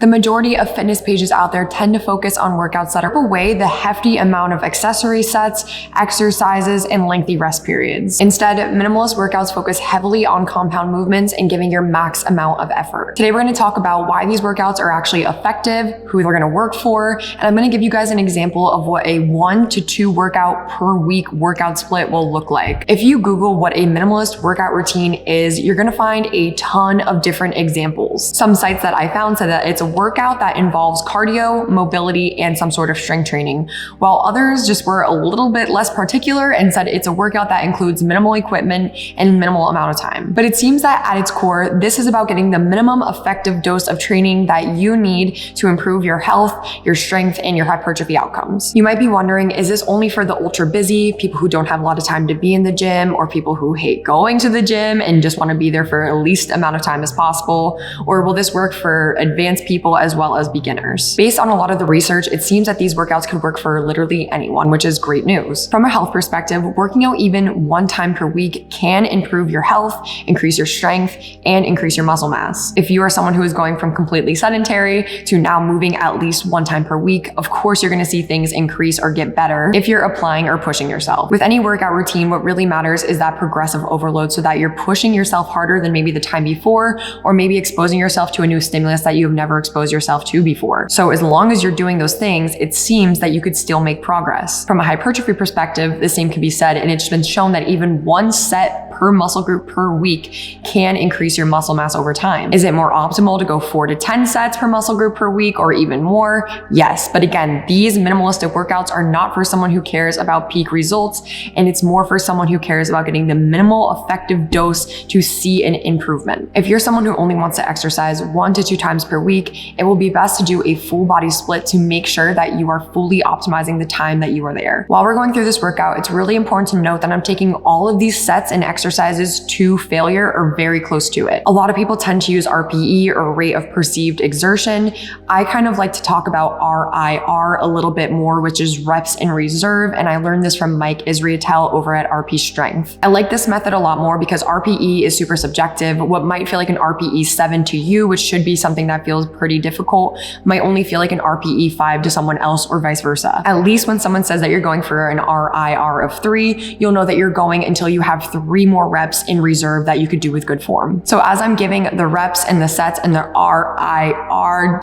The majority of fitness pages out there tend to focus on workouts that are away the hefty amount of accessory sets, exercises, and lengthy rest periods. Instead, minimalist workouts focus heavily on compound movements and giving your max amount of effort. Today, we're going to talk about why these workouts are actually effective, who they're going to work for, and I'm going to give you guys an example of what a 1 to 2 workout per week workout split will look like. If you Google what a minimalist workout routine is, you're going to find a ton of different examples. Some sites that I found said that it's a workout that involves cardio, mobility, and some sort of strength training, while others just were a little bit less particular and said it's a workout that includes minimal equipment and minimal amount of time. But it seems that at its core, this is about getting the minimum effective dose of training that you need to improve your health, your strength, and your hypertrophy outcomes. You might be wondering, is this only for the ultra busy, people who don't have a lot of time to be in the gym, or people who hate going to the gym and just want to be there for the least amount of time as possible? Or will this work for advanced people as well as beginners? Based on a lot of the research, it seems that these workouts could work for literally anyone, which is great news. From a health perspective, working out even 1 time per week can improve your health, increase your strength, and increase your muscle mass. If you are someone who is going from completely sedentary to now moving at least 1 time per week, of course you're going to see things increase or get better if you're applying or pushing yourself. With any workout routine, what really matters is that progressive overload, so that you're pushing yourself harder than maybe the time before, or maybe exposing yourself to a new stimulus that you've never exposed yourself to before. So as long as you're doing those things, it seems that you could still make progress. From a hypertrophy perspective, the same can be said, and it's been shown that even 1 set per muscle group per week can increase your muscle mass over time. Is it more optimal to go 4 to 10 sets per muscle group per week or even more? Yes, but again, these minimalistic workouts are not for someone who cares about peak results, and it's more for someone who cares about getting the minimal effective dose to see an improvement. If you're someone who only wants to exercise 1 to 2 times per week, it will be best to do a full body split to make sure that you are fully optimizing the time that you are there. While we're going through this workout, it's really important to note that I'm taking all of these sets and exercises to failure or very close to it. A lot of people tend to use RPE, or rate of perceived exertion. I kind of like to talk about RIR a little bit more, which is reps in reserve, and I learned this from Mike Israetel over at RP Strength. I like this method a lot more because RPE is super subjective. What might feel like an RPE 7 to you, which should be something that feels pretty difficult, might only feel like an RPE 5 to someone else, or vice versa. At least when someone says that you're going for an RIR of 3, you'll know that you're going until you have 3 more reps in reserve that you could do with good form. So as I'm giving the reps and the sets and the RIR,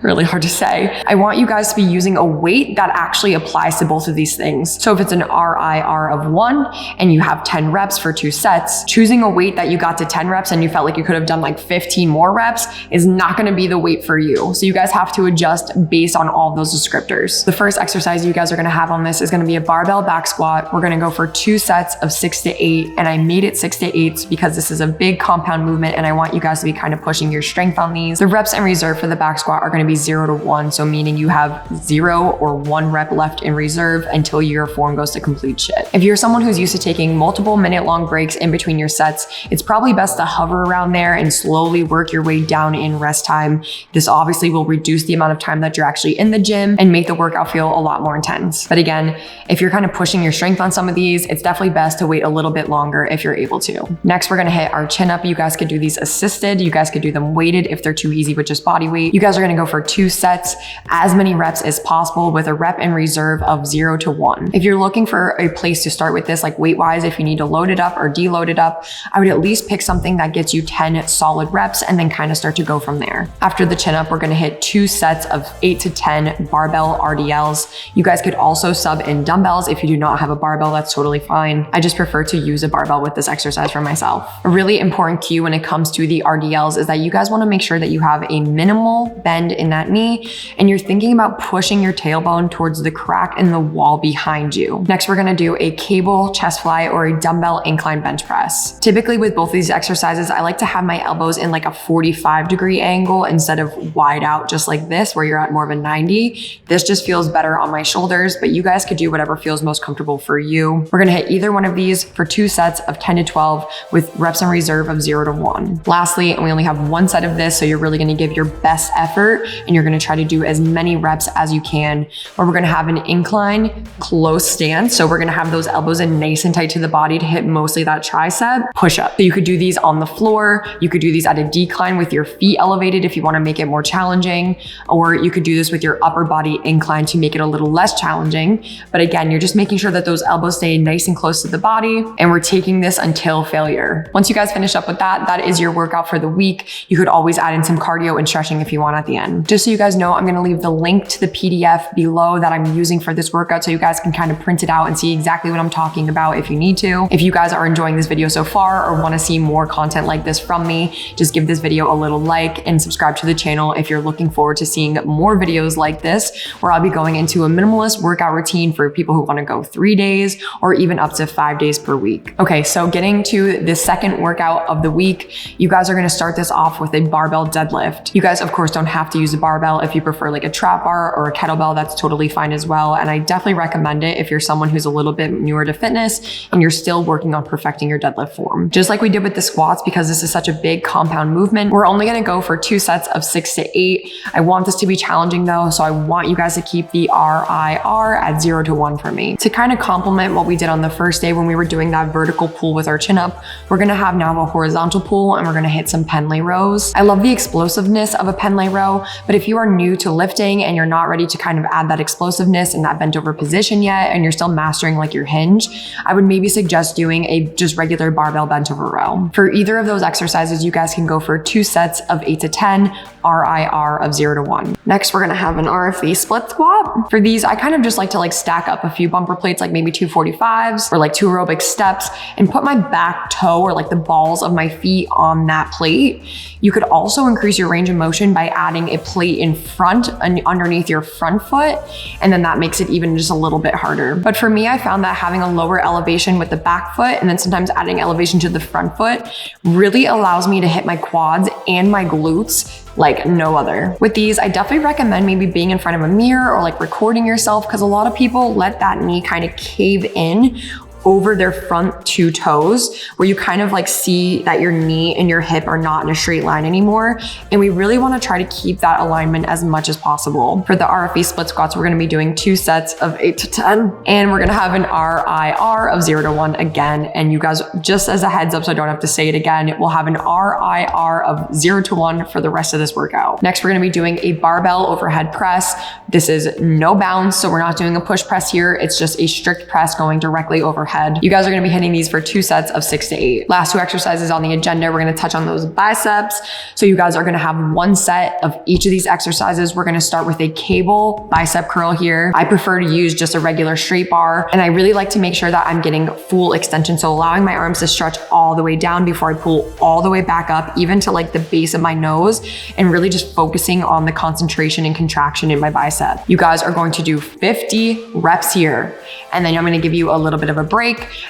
really hard to say, I want you guys to be using a weight that actually applies to both of these things. So if it's an RIR of 1 and you have 10 reps for 2 sets, choosing a weight that you got to 10 reps and you felt like you could have done like 15 more reps is not going to be the weight for you. So you guys have to adjust based on all of those descriptors. The first exercise you guys are going to have on this is going to be a barbell back squat. We're going to go for 2 sets of 6 to 8, and I made it 6 to 8 because this is a big compound movement and I want you guys to be kind of pushing your strength on these. The reps in reserve for the back squat are going to be 0 to 1, so meaning you have 0 or 1 rep left in reserve until your form goes to complete shit. If you're someone who's used to taking multiple minute-long breaks in between your sets, it's probably best to hover around there and slowly work your way down in rest time. This obviously will reduce the amount of time that you're actually in the gym and make the workout feel a lot more intense. But again, if you're kind of pushing your strength on some of these, it's definitely best to wait a little bit longer if you're able to. Next, we're gonna hit our chin up. You guys could do these assisted. You guys could do them weighted if they're too easy with just body weight. You guys are gonna go for 2 sets, as many reps as possible with a rep in reserve of 0 to 1. If you're looking for a place to start with this, like weight wise, if you need to load it up or deload it up, I would at least pick something that gets you 10 solid reps and then kind of start to go from there. After the chin up, we're going to hit 2 sets of 8 to 10 barbell RDLs. You guys could also sub in dumbbells. If you do not have a barbell, that's totally fine. I just prefer to use a barbell with this exercise for myself. A really important cue when it comes to the RDLs is that you guys want to make sure that you have a minimal bend in that knee and you're thinking about pushing your tailbone towards the crack in the wall behind you. Next, we're gonna do a cable chest fly or a dumbbell incline bench press. Typically with both of these exercises, I like to have my elbows in like a 45-degree angle instead of wide out just like this, where you're at more of a 90. This just feels better on my shoulders, but you guys could do whatever feels most comfortable for you. We're gonna hit either one of these for 2 sets of 10 to 12 with reps in reserve of 0 to 1. Lastly, and we only have 1 set of this, so you're really gonna give your best effort, and you're gonna try to do as many reps as you can, where we're gonna have an incline close stance. So we're gonna have those elbows in nice and tight to the body to hit mostly that tricep push up. So you could do these on the floor. You could do these at a decline with your feet elevated if you wanna make it more challenging, or you could do this with your upper body incline to make it a little less challenging. But again, you're just making sure that those elbows stay nice and close to the body, and we're taking this until failure. Once you guys finish up with that, that is your workout for the week. You could always add in some cardio and stretching if you want at the end. Just so you guys know, I'm gonna leave the link to the PDF below that I'm using for this workout so you guys can kind of print it out and see exactly what I'm talking about if you need to. If you guys are enjoying this video so far or wanna see more content like this from me, just give this video a little like and subscribe to the channel if you're looking forward to seeing more videos like this, where I'll be going into a minimalist workout routine for people who wanna go 3 days or even up to 5 days per week. Okay, so getting to the second workout of the week, you guys are gonna start this off with a barbell deadlift. You guys, of course, don't have to use a barbell. If you prefer like a trap bar or a kettlebell, that's totally fine as well. And I definitely recommend it if you're someone who's a little bit newer to fitness and you're still working on perfecting your deadlift form. Just like we did with the squats, because this is such a big compound movement, we're only gonna go for 2 sets of 6 to 8. I want this to be challenging though, so I want you guys to keep the RIR at 0 to 1 for me. To kind of complement what we did on the first day when we were doing that vertical pull with our chin up, we're gonna have now a horizontal pull, and we're gonna hit some pen lay rows. I love the explosiveness of a pen lay row, but if you are new to lifting and you're not ready to kind of add that explosiveness and that bent over position yet, and you're still mastering like your hinge, I would maybe suggest doing a just regular barbell bent over row. For either of those exercises, you guys can go for 2 sets of 8 to 10, RIR of 0 to 1. Next, we're gonna have an RFE split squat. For these, I kind of just like to like stack up a few bumper plates, like maybe 2 45s or like 2 aerobic steps, and put my back toe or like the balls of my feet on that plate. You could also increase your range of motion by adding a plate in front and underneath your front foot, and then that makes it even just a little bit harder. But for me, I found that having a lower elevation with the back foot and then sometimes adding elevation to the front foot really allows me to hit my quads and my glutes like no other. With these, I definitely recommend maybe being in front of a mirror or like recording yourself, because a lot of people let that knee kind of cave in over their front 2 toes, where you kind of like see that your knee and your hip are not in a straight line anymore. And we really wanna try to keep that alignment as much as possible. For the RFE split squats, we're gonna be doing 2 sets of 8 to 10, and we're gonna have an RIR of 0 to 1 again. And you guys, just as a heads up so I don't have to say it again, we'll have an RIR of 0 to 1 for the rest of this workout. Next, we're gonna be doing a barbell overhead press. This is no bounce, so we're not doing a push press here. It's just a strict press going directly overhead. You guys are gonna be hitting these for 2 sets of 6 to 8. Last 2 exercises on the agenda, we're gonna touch on those biceps. So you guys are gonna have 1 set of each of these exercises. We're gonna start with a cable bicep curl here. I prefer to use just a regular straight bar, and I really like to make sure that I'm getting full extension. So allowing my arms to stretch all the way down before I pull all the way back up, even to like the base of my nose, and really just focusing on the concentration and contraction in my bicep. You guys are going to do 50 reps here, and then I'm gonna give you a little bit of a break,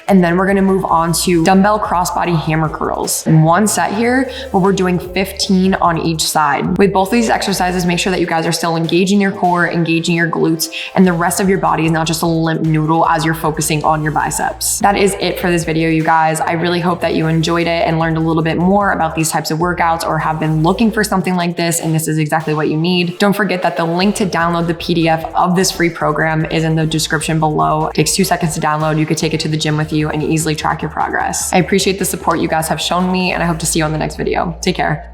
and then we're gonna move on to dumbbell crossbody hammer curls. In 1 set here, where we're doing 15 on each side. With both of these exercises, make sure that you guys are still engaging your core, engaging your glutes, and the rest of your body is not just a limp noodle as you're focusing on your biceps. That is it for this video, you guys. I really hope that you enjoyed it and learned a little bit more about these types of workouts, or have been looking for something like this and this is exactly what you need. Don't forget that the link to download the PDF of this free program is in the description below. It takes 2 seconds to download. You could take it to the gym with you and easily track your progress. I appreciate the support you guys have shown me, and I hope to see you on the next video. Take care.